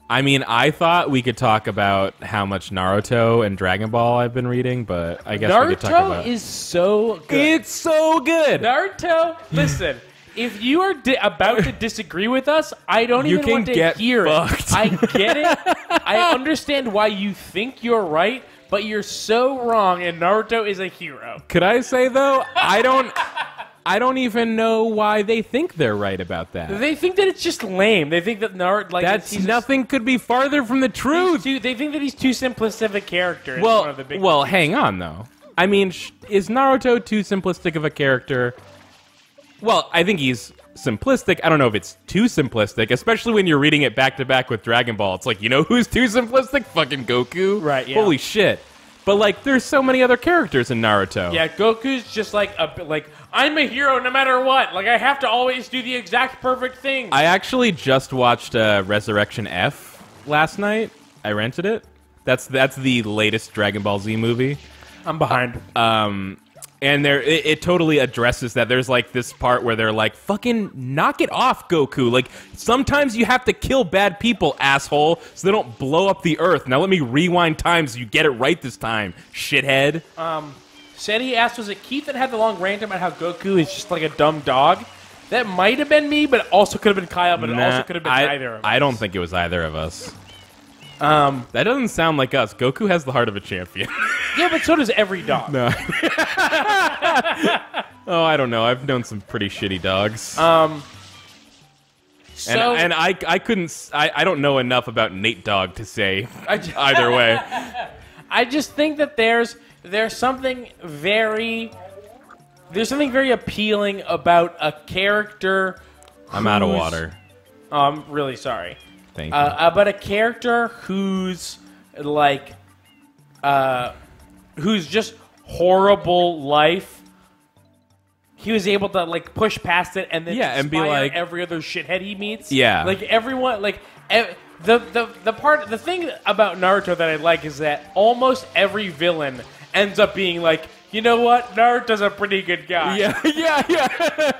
I mean, I thought we could talk about how much Naruto and Dragon Ball I've been reading, but I guess we could talk about... Naruto is so good. It's so good! Naruto, listen, if you are about to disagree with us, I don't even want to hear fucked. it. I get it. I understand why you think you're right, but you're so wrong, and Naruto is a hero. Could I say, though, I don't even know why they think they're right about that. They think that it's just lame. They think that Naruto... Nothing could be farther from the truth. They think that he's too simplistic a character. Well, hang on, though. I mean, is Naruto too simplistic of a character? Well, I think he's simplistic. I don't know if it's too simplistic, especially when you're reading it back-to-back with Dragon Ball. It's like, you know who's too simplistic? Fucking Goku. Right, yeah. Holy shit. But, like, there's so many other characters in Naruto. Yeah, Goku's just like I'm a hero no matter what. Like, I have to always do the exact perfect thing. I actually just watched Resurrection F last night. I rented it. That's the latest Dragon Ball Z movie. I'm behind. And it totally addresses that. There's like this part where they're like, fucking knock it off, Goku. Like, sometimes you have to kill bad people, asshole, so they don't blow up the earth. Now let me rewind time so you get it right this time, shithead. Seti asked, was it Keith that had the long rant about how Goku is just like a dumb dog? That might have been me, but it also could have been Kyle, but it also could have been neither of us. I don't think it was either of us. That doesn't sound like us. Goku has the heart of a champion. Yeah, but so does every dog. No. Oh, I don't know. I've known some pretty shitty dogs. And I couldn't. I don't know enough about Nate Dogg to say either way. I just think that there's something very appealing about a character. I'm out of water. Oh, I'm really sorry. Thank you. About a character who's like, who's just horrible life. He was able to like push past it and then and be like every other shithead he meets. Yeah, like everyone, like the thing about Naruto that I like is that almost every villain ends up being like, you know what, Naruto's a pretty good guy. Yeah.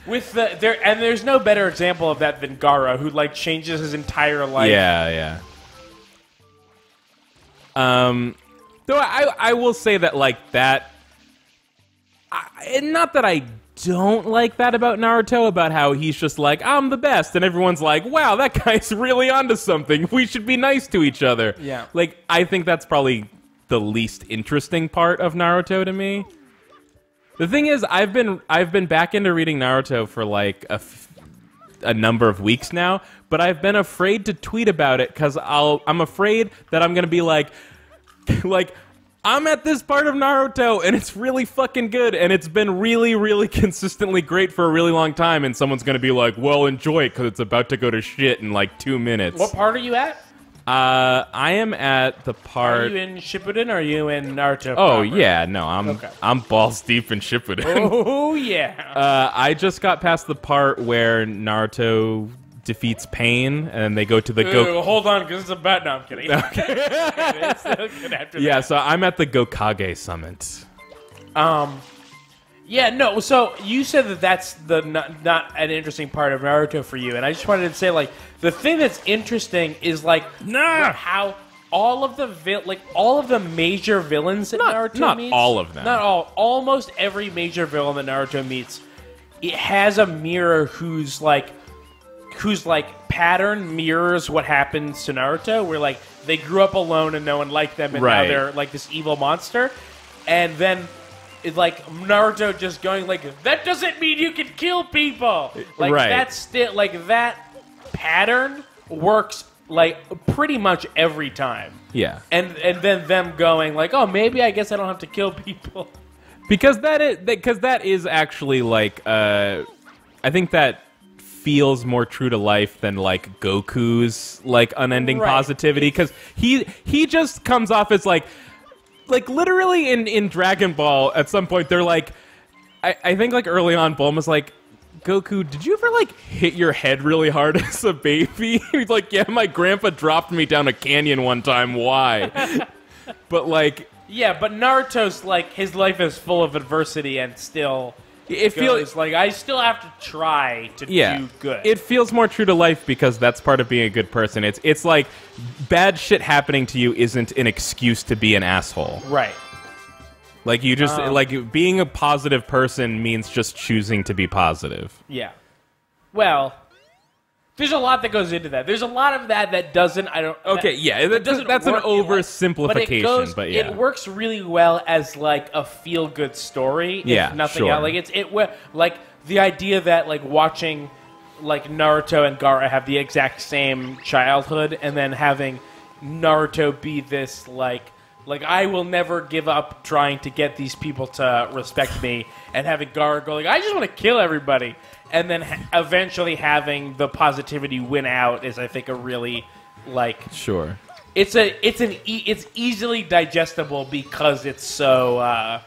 With there's no better example of that than Gaara, who like changes his entire life. Yeah. Though I will say that like that. Not that I don't like that about Naruto, about how he's just like, I'm the best, and everyone's like, wow, that guy's really onto something. We should be nice to each other. Yeah. Like, I think that's probably the least interesting part of Naruto to me. The thing is, I've been back into reading Naruto for like a number of weeks now, but I've been afraid to tweet about it because I'm afraid that I'm gonna be like I'm at this part of Naruto and it's really fucking good and it's been really, really consistently great for a really long time, and someone's gonna be like, well, enjoy it because it's about to go to shit in like 2 minutes. What part are you at? I am at the part... Are you in Shippuden or are you in Naruto Oh, proper? yeah, no, I'm balls deep in Shippuden. Oh, yeah. I just got past the part where Naruto defeats Pain, and they go to the hold on, because it's about... No, I'm kidding. Okay. It's so good after yeah, that. so I'm at the Gokage Summit. Yeah, no, so you said that that's not an interesting part of Naruto for you, and I just wanted to say, like, the thing that's interesting is, like, how all of the major villains that Naruto meets... Not all of them. Not all. Almost every major villain that Naruto meets, it has a mirror whose pattern mirrors what happens to Naruto, where, like, they grew up alone and no one liked them, and now they're, like, this evil monster, and then... It's like Naruto just going like, that doesn't mean you can kill people. Like that's still like that pattern works like pretty much every time. Yeah. And then them going like, oh, maybe I guess I don't have to kill people. Because that is actually like I think that feels more true to life than like Goku's like unending positivity, because he just comes off as like literally in Dragon Ball, at some point they're like, I think like early on, Bulma's like, Goku, did you ever like hit your head really hard as a baby? He's like, yeah, my grandpa dropped me down a canyon one time. Why? But like, yeah, but Naruto's like his life is full of adversity and still it feels like I still have to try to do good. It feels more true to life because that's part of being a good person. It's like bad shit happening to you isn't an excuse to be an asshole. Right. Like you just like being a positive person means just choosing to be positive. Yeah. Well, there's a lot that goes into that. There's a lot of that doesn't. I don't. Okay, that's an oversimplification, but it works really well as like a feel good story. Yeah, if nothing sure. else. Like like the idea that like watching like Naruto and Gaara have the exact same childhood, and then having Naruto be this like I will never give up trying to get these people to respect me, and having Gaara go like I just want to kill everybody. And then eventually having the positivity win out is, I think, a really like. Sure. It's easily digestible because it's so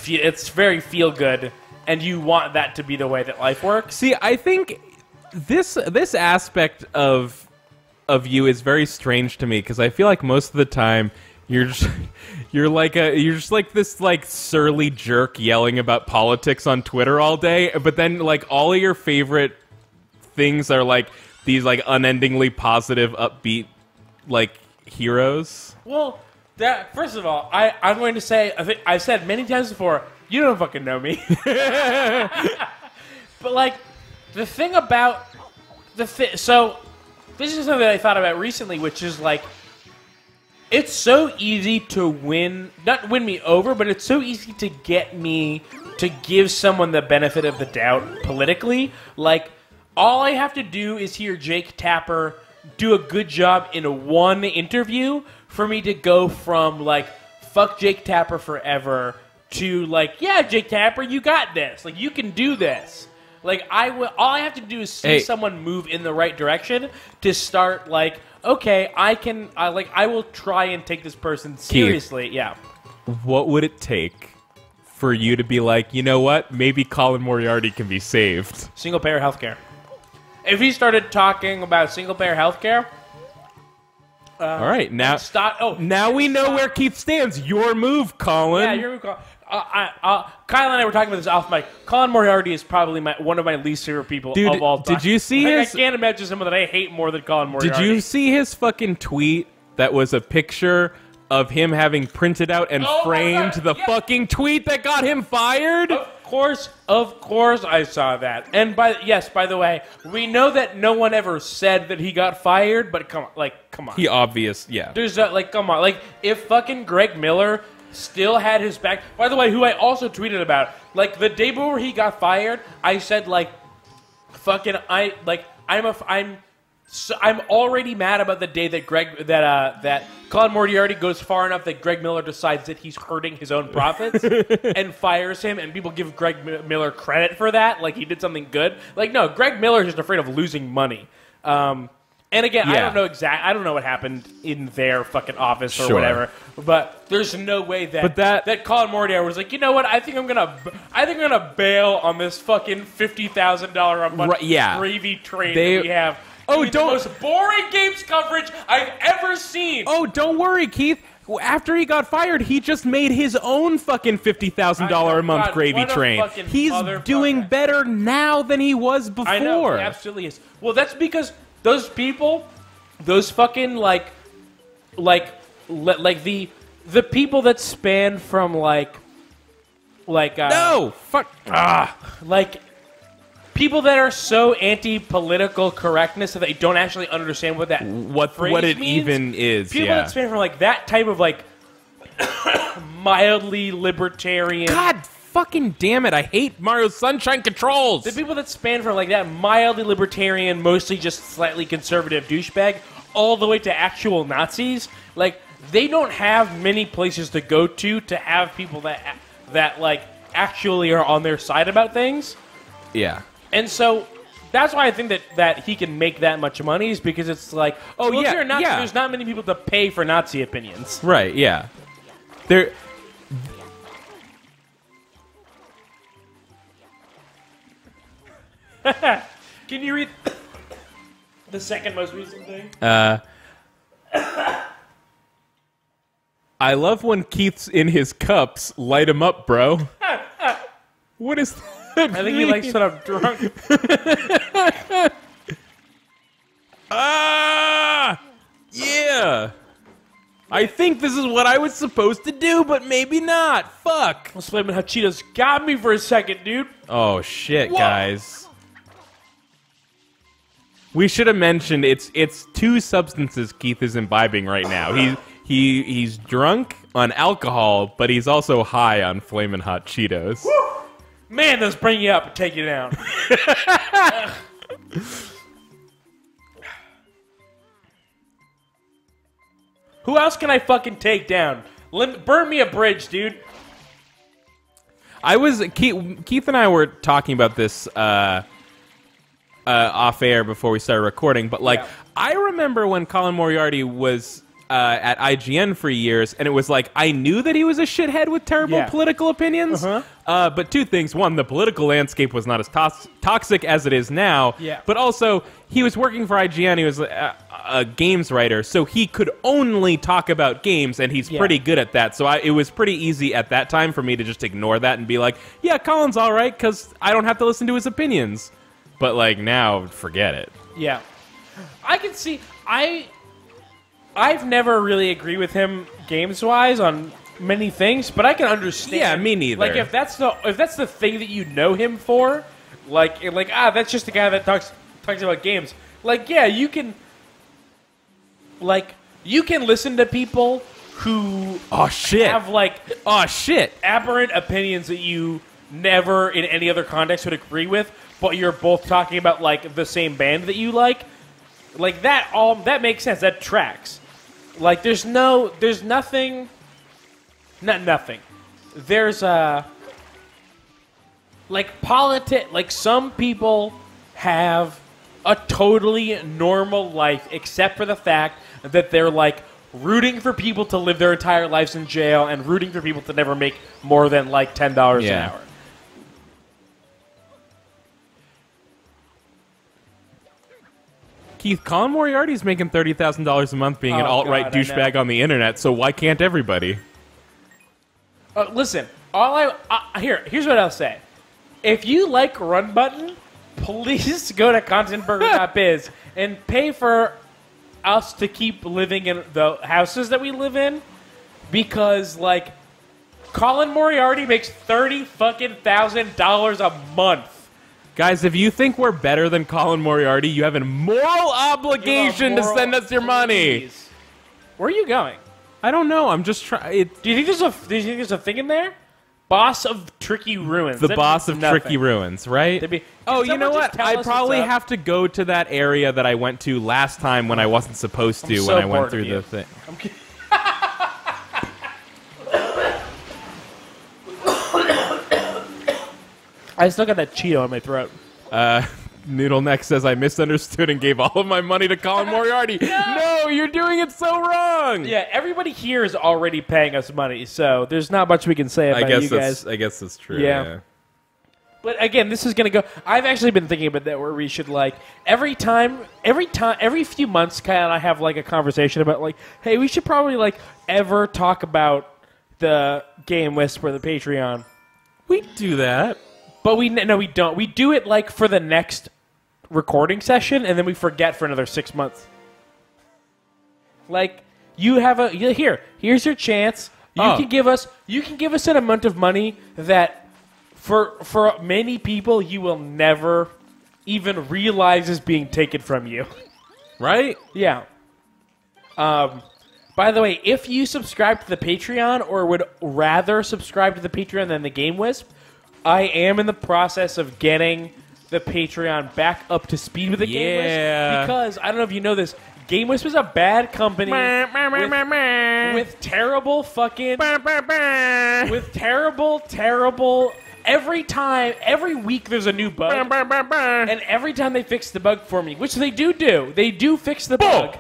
it's very feel good, and you want that to be the way that life works. See, I think this aspect of you is very strange to me because I feel like most of the time you're just like this like surly jerk yelling about politics on Twitter all day, but then like all of your favorite things are like these like unendingly positive, upbeat like heroes. Well, that first of all, I'm going to say I think I've said many times before, you don't fucking know me. But like the thing about so this is something that I thought about recently, which is like. It's so easy to not win me over, but it's so easy to get me to give someone the benefit of the doubt politically. Like, all I have to do is hear Jake Tapper do a good job in one interview for me to go from, like, fuck Jake Tapper forever to, like, yeah, Jake Tapper, you got this. Like, you can do this. Like, all I have to do is see someone move in the right direction to start, like, okay, I will try and take this person seriously. Keith, yeah. What would it take for you to be like, you know what? Maybe Colin Moriarty can be saved. Single-payer healthcare. If he started talking about single-payer healthcare... all right, now we know where Keith stands. Your move, Colin. Yeah, your move, Colin. Kyle and I were talking about this off mic. Colin Moriarty is probably one of my least favorite people of all time. Did you see his... I can't imagine someone that I hate more than Colin Moriarty. Did you see his fucking tweet that was a picture of him having printed out and framed the fucking tweet that got him fired? Of course I saw that. And by the way, we know that no one ever said that he got fired, but come on. He obvious, yeah. There's come on. Like, if fucking Greg Miller still had his back. By the way, who I also tweeted about, like the day before he got fired, I said like, fucking I'm already mad about the day that that Colin Moriarty goes far enough that Greg Miller decides that he's hurting his own profits and fires him, and people give Greg Miller credit for that, like he did something good. Like, no, Greg Miller is just afraid of losing money. And again, I don't know what happened in their fucking office or whatever. But there's no way that Colin Moriarty was like, you know what? I think I'm gonna bail on this fucking $50,000 a month gravy train that we have. Oh, the most boring games coverage I've ever seen. Oh, don't worry, Keith. After he got fired, he just made his own fucking $50,000 a month gravy train. He's doing better now than he was before. I know, he absolutely is. Well, that's because those people, those fucking like the people that span from like people that are so anti-political correctness that they don't actually understand what that what it means. Even is. People that span from like that type of like mildly libertarian. God fucking damn it! I hate Mario Sunshine controls. The people that span from like that mildly libertarian, mostly just slightly conservative douchebag, all the way to actual Nazis, like they don't have many places to go to have people that like actually are on their side about things. Yeah. And so that's why I think that he can make that much money, is because it's like, if you're a Nazi, there's not many people to pay for Nazi opinions. Right, yeah. Can you read the second most recent thing? I love when Keith's in his cups. Light him up, bro. What is that? I think he likes that I'm drunk. Yeah. I think this is what I was supposed to do, but maybe not. Fuck. Those Flamin' Hot Cheetos got me for a second, dude. Oh shit, Whoa. guys. We should have mentioned it's 2 substances Keith is imbibing right now. He's drunk on alcohol, but he's also high on Flamin' Hot Cheetos. Woo. Man, those bring you up and take you down. Who else can I fucking take down? Burn me a bridge, dude. Keith and I were talking about this off air before we started recording, but like I remember when Colin Moriarty was at IGN for years, and it was like I knew that he was a shithead with terrible political opinions. But 2 things: one, the political landscape was not as toxic as it is now. But also, he was working for IGN. He was a games writer, so he could only talk about games, and he's pretty good at that. So it was pretty easy at that time for me to just ignore that and be like, "Yeah, Colin's all right," because I don't have to listen to his opinions. But like now, forget it. Yeah, I can see. I've never really agreed with him games-wise on many things, but I can understand. Yeah, me neither. Like if that's the thing that you know him for, that's just the guy that talks about games. Like, yeah, you can listen to people who have aberrant opinions that you never in any other context would agree with, but you're both talking about like the same band that you like that makes sense. That tracks. Like there's nothing. There's like some people have a totally normal life except for the fact that they're like rooting for people to live their entire lives in jail and rooting for people to never make more than like $10 an hour. Keith, Colin Moriarty's making $30,000 a month being an alt-right douchebag on the internet, so why can't everybody? Listen, here's what I'll say. If you like Run Button, please go to contentburger.biz and pay for us to keep living in the houses that we live in, because like Colin Moriarty makes $30,000 a month. Guys, if you think we're better than Colin Moriarty, you have a moral obligation to send us your money. Where are you going? I don't know. I'm just trying. Do you think there's a thing in there? Boss of Tricky Ruins. The boss of Tricky Ruins, right? You know what? I probably have to go to that area that I went to last time when I wasn't supposed to when I went through the thing. I'm kidding. I still got that Cheeto in my throat. Noodle Neck says, I misunderstood and gave all of my money to Colin Moriarty. No, you're doing it so wrong. Yeah, everybody here is already paying us money, so there's not much we can say about you guys. I guess that's true. Yeah. But again, this is going to go... I've actually been thinking about that where we should, like, every few months, Kyle and I have, like, a conversation about, like, hey, we should probably, like, ever talk about the Game Whisper, the Patreon. We do that. But we don't. We do it like for the next recording session, and then we forget for another 6 months. Like here's your chance. You can give us an amount of money that for many people you will never even realize is being taken from you. Right? Yeah. By the way, if you subscribe to the Patreon or would rather subscribe to the Patreon than the Game Wisp, I am in the process of getting the Patreon back up to speed with the Game Wisp. Because, I don't know if you know this, Game Wisp is a bad company with terrible fucking... with terrible... Every week there's a new bug. And every time they fix the bug for me, which they do. They do fix the bug.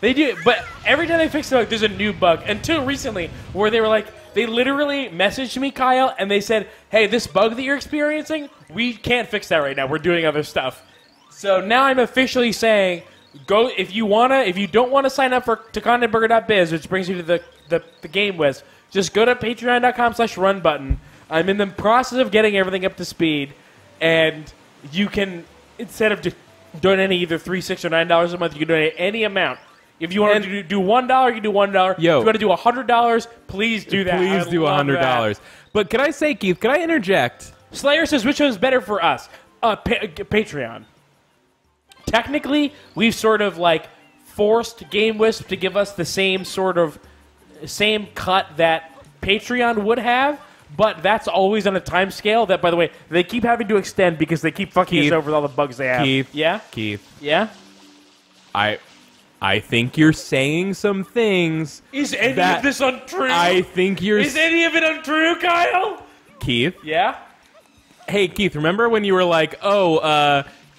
They do, but every time they fix the bug, there's a new bug. Until recently, where they were like... They literally messaged me, Kyle, and they said, hey, this bug that you're experiencing, we can't fix that right now. We're doing other stuff. So now I'm officially saying, go if you don't want to sign up to contentburger.biz, which brings you to the Game Wisp, just go to patreon.com/runbutton. I'm in the process of getting everything up to speed, and you can, instead of donating either $3, $6, or $9 a month, you can donate any amount. If you want to do $1, you can do $1. If you want to do $100, please do that. Please do $100. But can I say, Keith, can I interject? Slayer says, which one is better for us? Patreon. Technically, we've sort of like forced Game Wisp to give us the same cut that Patreon would have, but that's always on a time scale that, by the way, they keep having to extend because they keep fucking us over with all the bugs they have. Keith. Yeah? Keith. Yeah? I think you're saying some things. Is any of this untrue? I think you're... Is any of it untrue, Kyle? Keith? Yeah? Hey, Keith, remember when you were like,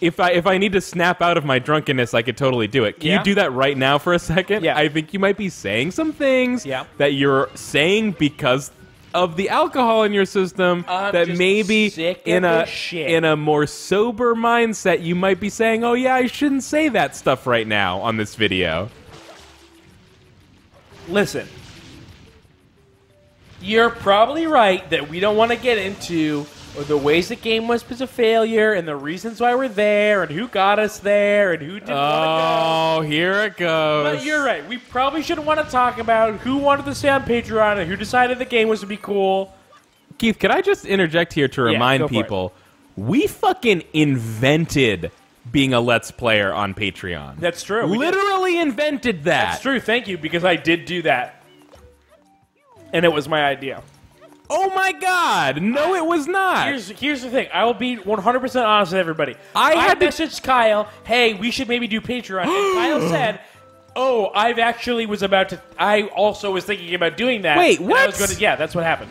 if I need to snap out of my drunkenness, I could totally do it. Can you do that right now for a second? Yeah. I think you might be saying some things that you're saying because of the alcohol in your system that maybe in a more sober mindset you might be saying, oh yeah, I shouldn't say that stuff right now on this video. Listen. You're probably right that we don't want to get into the ways that Game Wisp is a failure and the reasons why we're there and who got us there and who didn't want to go. Oh, here it goes. But you're right. We probably shouldn't want to talk about who wanted to stay on Patreon and who decided the game was to be cool. Keith, can I just interject here to remind people, we fucking invented being a Let's Player on Patreon. That's true. Literally invented that. That's true. Thank you, because I did do that. And it was my idea. Oh my God! No, it was not. Here's the thing. I will be 100% honest with everybody. I messaged Kyle, hey, we should maybe do Patreon. And Kyle said, oh, I also was thinking about doing that. Wait, what? Yeah, that's what happened.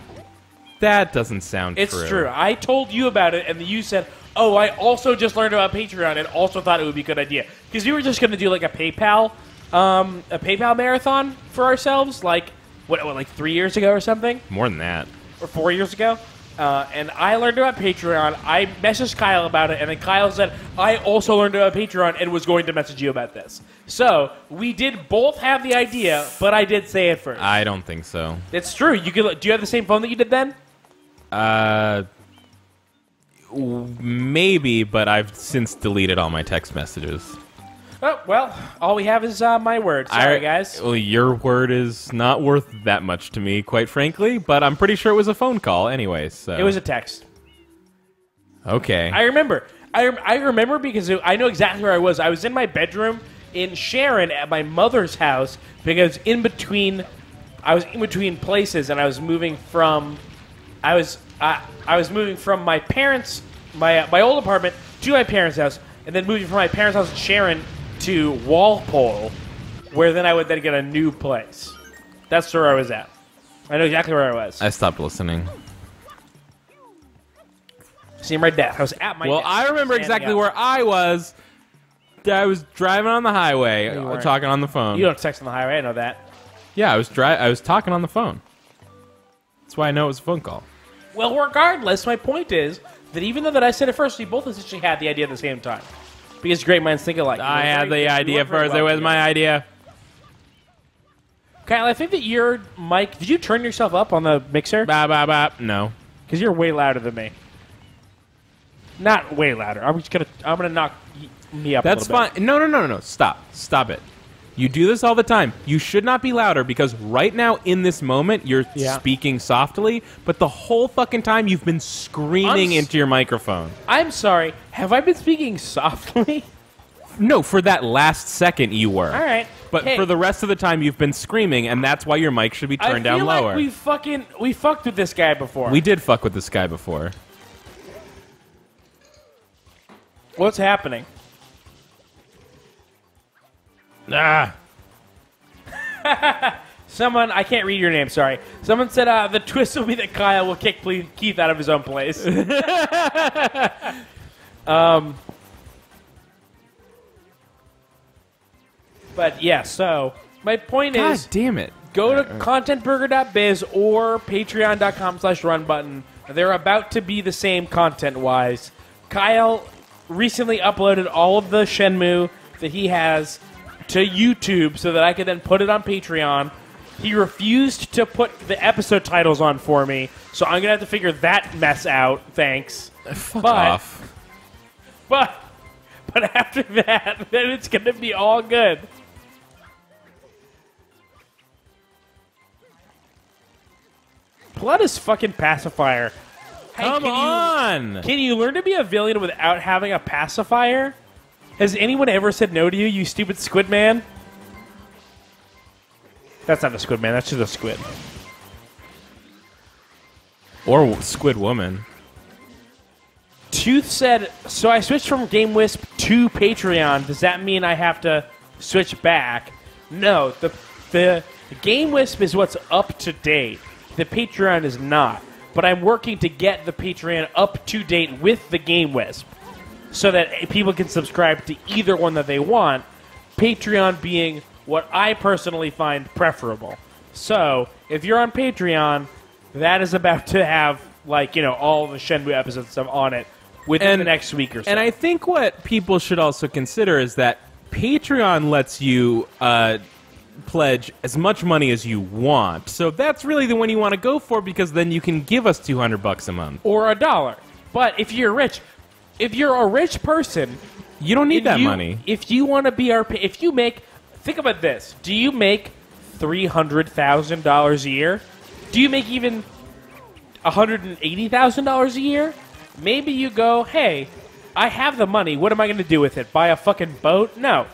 That doesn't sound true. It's true. I told you about it, and you said, oh, I also just learned about Patreon and also thought it would be a good idea. Because you were just going to do like a PayPal marathon for ourselves, like 3 years ago or something? More than that. Or 4 years ago. And I learned about Patreon. I messaged Kyle about it, and then Kyle said, I also learned about Patreon and was going to message you about this. So, we did both have the idea, but I did say it first. I don't think so. It's true. Do you have the same phone that you did then? Maybe, but I've since deleted all my text messages. Oh, well, all we have is my word. Sorry, guys. Well, your word is not worth that much to me, quite frankly, but I'm pretty sure it was a phone call anyway, so... It was a text. Okay. I remember. I remember because I know exactly where I was. I was in my bedroom in Sharon at my mother's house because I was in between places, and I was moving from... I was moving from my parents' my old apartment to my parents' house, and then moving from my parents' house in Sharon to Walpole, where then I would then get a new place. That's where I was at. I know exactly where I was. I stopped listening. See my dad. I was at my. Well, I remember exactly where I was. I was driving on the highway, talking on the phone. You don't text on the highway. I know that. Yeah, I was talking on the phone. That's why I know it was a phone call. Well, regardless, my point is that even though that I said it first, we both essentially had the idea at the same time. Because great minds think alike. I had the idea first. It was my idea. Kyle, I think that your mic... Did you turn yourself up on the mixer? No. Because you're way louder than me. Not way louder. I'm gonna knock me up a little bit. That's fine. No. Stop it. You do this all the time. You should not be louder because right now in this moment you're speaking softly, but the whole fucking time you've been screaming into your microphone. I'm sorry. Have I been speaking softly? No, for that last second you were. All right. But for the rest of the time you've been screaming, and that's why your mic should be turned down lower. Like we fucked with this guy before. We did fuck with this guy before. What's happening? Someone, I can't read your name, sorry. Someone said the twist will be that Kyle will kick Keith out of his own place. But yeah, so my point is... God damn it. Go to contentburger.biz or patreon.com/runbutton. They're about to be the same content-wise. Kyle recently uploaded all of the Shenmue that he has to YouTube so that I could then put it on Patreon. He refused to put the episode titles on for me, so I'm gonna have to figure that mess out. Thanks. Fuck off. But after that, then it's gonna be all good. Blood is fucking pacifier. Hey, Come on! Can you learn to be a villain without having a pacifier? Has anyone ever said no to you, you stupid squid man? That's not a squid man, that's just a squid. Or Squid Woman. Tooth said, so I switched from GameWisp to Patreon. Does that mean I have to switch back? No, the GameWisp is what's up to date. The Patreon is not. But I'm working to get the Patreon up to date with the GameWisp so that people can subscribe to either one that they want, Patreon being what I personally find preferable. So, if you're on Patreon, that is about to have, like, you know, all the Shenmue episodes stuff on it within the next week or so. And I think what people should also consider is that Patreon lets you pledge as much money as you want. So that's really the one you want to go for, because then you can give us $200 a month. Or $1. But if you're rich, if you're a rich person, you don't need that money. If you want to be if you make, think about this. Do you make $300,000 a year? Do you make even $180,000 a year? Maybe you go, hey, I have the money. What am I going to do with it? Buy a fucking boat? No.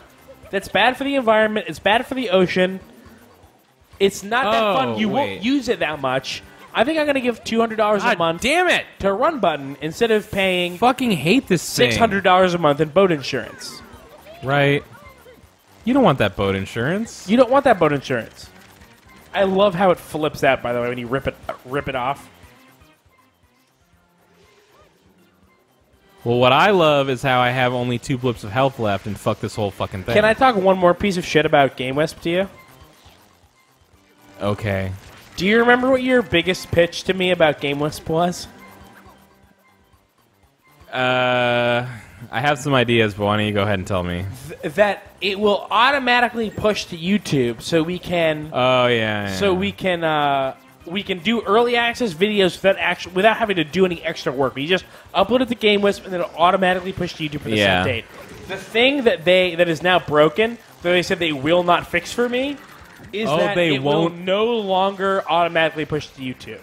That's bad for the environment. It's bad for the ocean. It's not that fun. You won't use it that much. I think I'm going to give $200 a month. Damn it! To Run Button instead of paying fucking hate this thing. $600 a month in boat insurance. Right. You don't want that boat insurance. You don't want that boat insurance. I love how it flips out, by the way, when you rip it off. Well, what I love is how I have only 2 blips of health left and fuck this whole fucking thing. Can I talk one more piece of shit about GameWisp to you? Okay. Do you remember what your biggest pitch to me about GameWisp was? I have some ideas, but why don't you go ahead and tell me? That it will automatically push to YouTube, so we can. Oh yeah. So we can do early access videos without having to do any extra work. We just upload it to GameWisp and then it'll automatically push to YouTube for the same date. The thing that is now broken, that they said they will not fix for me, is that it will no longer automatically push to YouTube.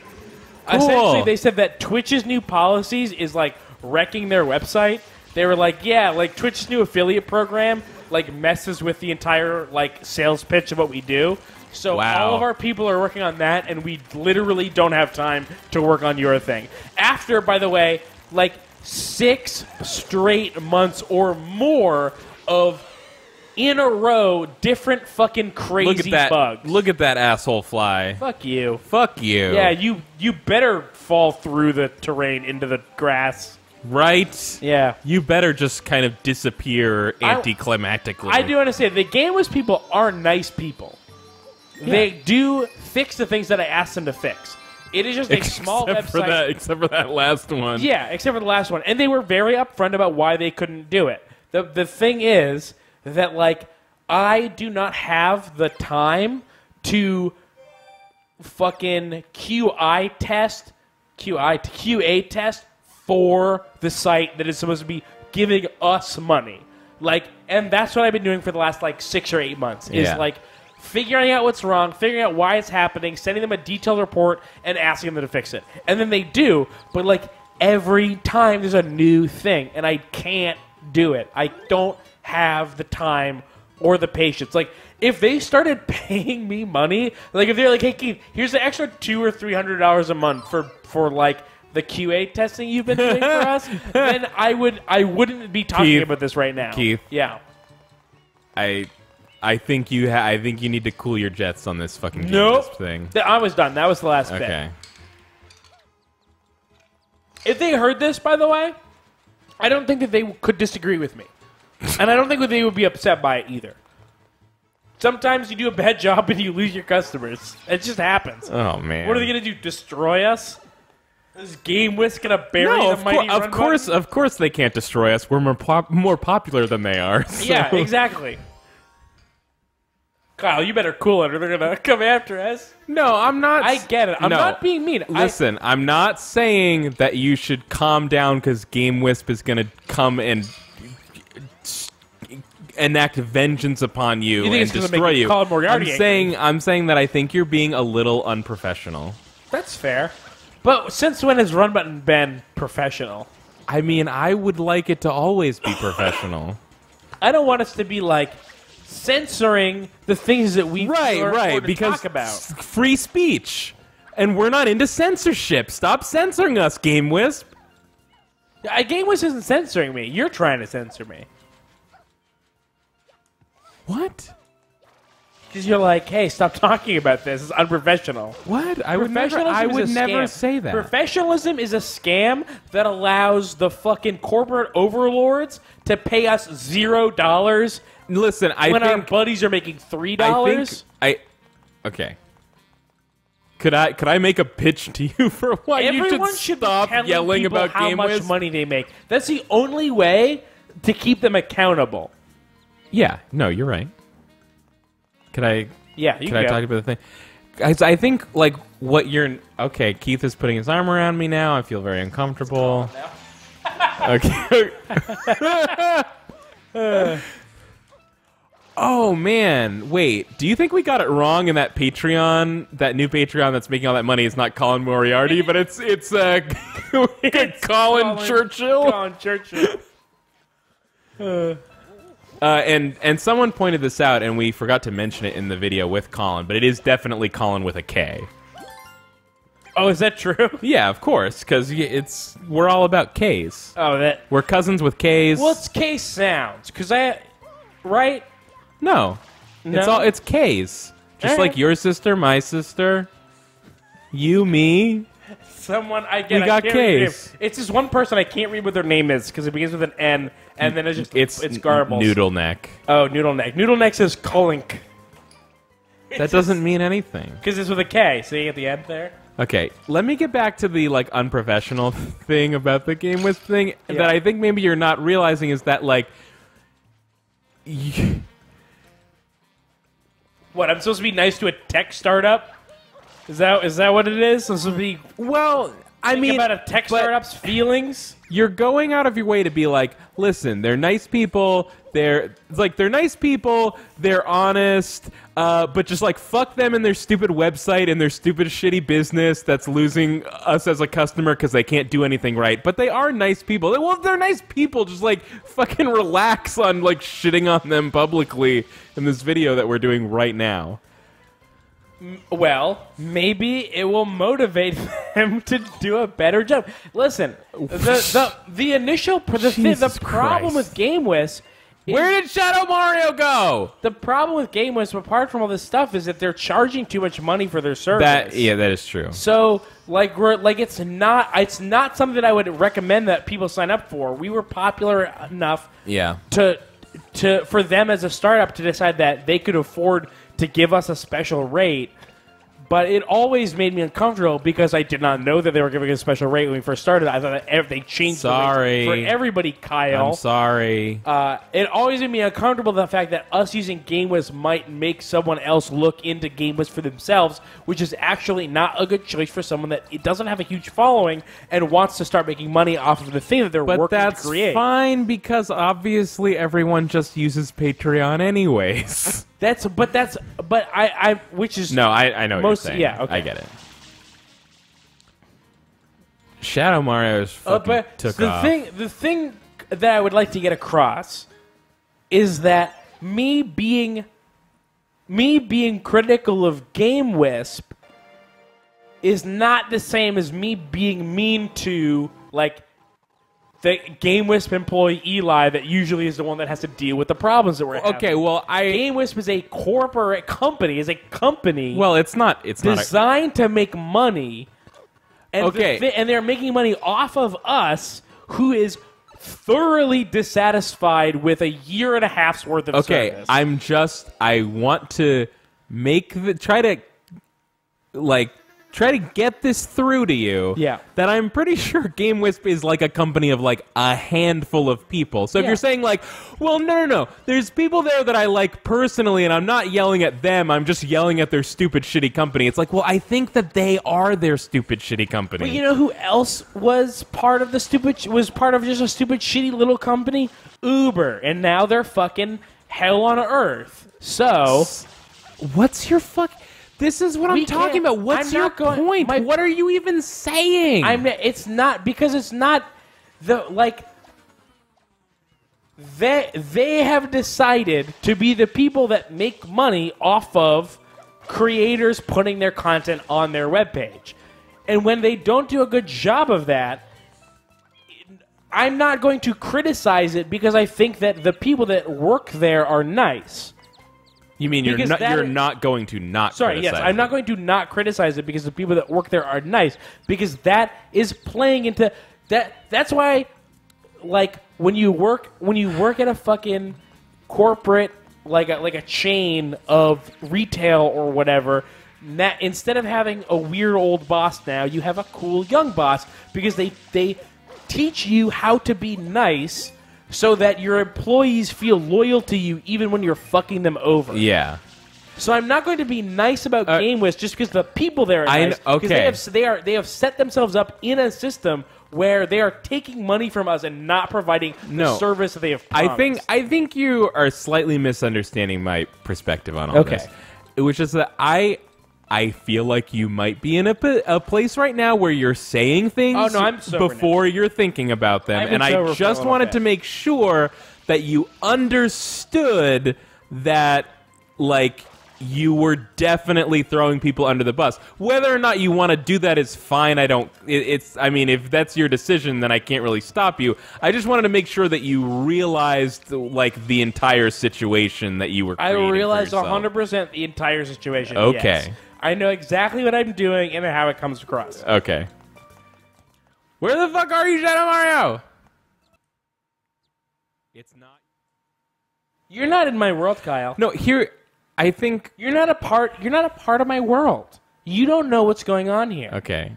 Cool. Essentially, they said that Twitch's new policies is like wrecking their website. They were like, yeah, like Twitch's new affiliate program like messes with the entire like sales pitch of what we do. So all of our people are working on that, and we literally don't have time to work on your thing. After, by the way, like 6 straight months or more of in a row different fucking crazy bugs. Look at that asshole fly. Fuck you. Fuck you. Yeah, you better fall through the terrain into the grass. Right? Yeah. You better just kind of disappear anticlimactically. I do want to say, the GameWisp people are nice people. Yeah. They do fix the things that I asked them to fix. It is just a small website. Except for that last one. Yeah, except for the last one. And they were very upfront about why they couldn't do it. The thing is that, like, I do not have the time to fucking QA test for the site that is supposed to be giving us money. Like, and that's what I've been doing for the last, like, 6 or 8 months. Is, like, figuring out what's wrong, figuring out why it's happening, sending them a detailed report, and asking them to fix it. And then they do, but, like, every time there's a new thing, and I can't do it. I don't have the time or the patience. Like, if they started paying me money, like, if they're like, hey, Keith, here's the extra $200 or $300 a month for like, the QA testing you've been doing for us, then I wouldn't be talking about this right now. Keith. Yeah. I think you need to cool your jets on this fucking thing. I was done. That was the last bit. If they heard this, by the way, I don't think that they could disagree with me. And I don't think that they would be upset by it either. Sometimes you do a bad job and you lose your customers. It just happens. Oh, man. What are they going to do, destroy us? Is GameWisp going to bury the mighty Run Button? Of course they can't destroy us. We're more popular than they are. So. Yeah, exactly. Kyle, you better cool it or they're going to come after us. No, I'm not. I get it. I'm not being mean. Listen, I'm not saying that you should calm down because Game Wisp is going to come and enact vengeance upon you and destroy you. I'm saying that I think you're being a little unprofessional. That's fair. But since when has Run Button been professional? I mean, I would like it to always be professional. I don't want us to be like censoring the things that we because talk about. Free speech, and we're not into censorship. Stop censoring us, Game Wisp. Game Wisp isn't censoring me. You're trying to censor me. What? Because you're like, hey, stop talking about this. It's unprofessional. What? I would never say that. Professionalism is a scam that allows the fucking corporate overlords to pay us $0. Listen, when our buddies are making $3. Okay. Could I make a pitch to you for why Everyone you should stop yelling about how Game much Wisp? money they make? That's the only way to keep them accountable. Yeah. No, you're right. Could I? Yeah. Can I talk about the thing? Guys, I think like what you're. Okay, Keith is putting his arm around me now. I feel very uncomfortable. Okay. Oh man, wait. Do you think we got it wrong in that Patreon, that new Patreon that's making all that money is not Colin Moriarty, but it's Colin Churchill? Colin Churchill. And someone pointed this out, and we forgot to mention it in the video with Colin, but it is definitely Colin with a K. Oh, is that true? Yeah, of course, because we're all about Ks. Oh, we're cousins with Ks. Well, it's K sounds, right? No. It's Ks. Just like your sister, my sister, you, me. Someone we got Ks. It's just one person I can't read what their name is because it begins with an N, and then it's garbled. Noodle Neck. Oh, Noodle Neck. Noodle Neck says Kolink. That doesn't mean anything. Because it's with a K. See at the end there. Okay, let me get back to the unprofessional thing about the Game Wisp thing that I think maybe you're not realizing is that What, I'm supposed to be nice to a tech startup? Is that what it is? I'm supposed to be about a tech startup's feelings? You're going out of your way to be like, listen, they're nice people, they're nice people, they're honest, but just fuck them and their stupid website and their stupid shitty business that's losing us as a customer because they can't do anything right. But they are nice people. Well, if they're nice people, just fucking relax on shitting on them publicly in this video that we're doing right now. Well, maybe it will motivate them to do a better job. Listen, the initial the problem with Game Wisp. Where did Shadow Mario go? The problem with Game Wisp, apart from all this stuff, is that they're charging too much money for their service. That is true. So, it's not something that I would recommend that people sign up for. We were popular enough, for them as a startup to decide that they could afford to give us a special rate. But it always made me uncomfortable because I did not know that they were giving us a special rate when we first started. I thought that they changed the rates for everybody, Kyle. I'm sorry. It always made me uncomfortable the fact that us using Game Wisp might make someone else look into Game Wisp for themselves, which is actually not a good choice for someone that it doesn't have a huge following and wants to start making money off of the thing that they're working to create. But that's fine because obviously everyone just uses Patreon anyways. I know what you're saying. Yeah, okay. I get it. Shadow Mario is fucking took off. The thing that I would like to get across is that me being critical of Game Wisp is not the same as me being mean to the Game Wisp employee Eli that usually is the one that has to deal with the problems that we're having. Okay, well, Game Wisp is a corporate company. Well, it's not designed to make money. And and they're making money off of us, who is thoroughly dissatisfied with a year and a half's worth of service. I want to try to get this through to you. Yeah. That I'm pretty sure GameWisp is like a company of like a handful of people. So if you're saying like, well, no, there's people there that I like personally, and I'm not yelling at them. I'm just yelling at their stupid, shitty company. It's like, well, I think that they are their stupid, shitty company. But you know who else was part of just a stupid, shitty little company? Uber, and now they're fucking hell on earth. So, what's your fuck? This is what I'm talking about. What's your point? What are you even saying? It's not because it's not the like. They have decided to be the people that make money off of creators putting their content on their webpage, and when they don't do a good job of that, I'm not going to criticize it because I think that the people that work there are nice. You mean you're not going to not Sorry, criticize yes, I'm not going to not criticize it because the people that work there are nice, because that is playing into that. That's why, like, when you work at a fucking corporate, like a chain of retail or whatever, instead of having a weird old boss now, you have a cool young boss because they teach you how to be nice so that your employees feel loyal to you even when you're fucking them over. Yeah. So I'm not going to be nice about GameWisp just because the people there are nice. Okay. They have set themselves up in a system where they are taking money from us and not providing the service that they have promised. I think you are slightly misunderstanding my perspective on all this. Which is that I feel like you might be in a place right now where you're saying things before you're thinking about them. And I just wanted to make sure that you understood that, like, you were definitely throwing people under the bus. Whether or not you want to do that is fine. I mean, if that's your decision, then I can't really stop you. I just wanted to make sure that you realized, like, the entire situation that you were creating. I realized 100% the entire situation. Okay. Yes. I know exactly what I'm doing and how it comes across. Okay. Where the fuck are you, Shadow Mario? It's not. You're not in my world, Kyle. No, here, I think you're not a part of my world. You don't know what's going on here. Okay.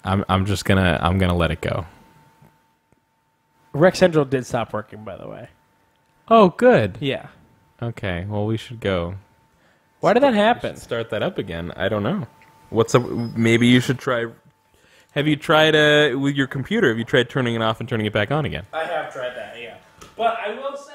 I'm just gonna let it go. Rec Central did stop working, by the way. Oh, good. Yeah. Okay. Well, we should go. Why did that happen? Start that up again. I don't know. What's up? Maybe you should try. Have you tried with your computer? Have you tried turning it off and turning it back on again? I have tried that. Yeah. But I will say.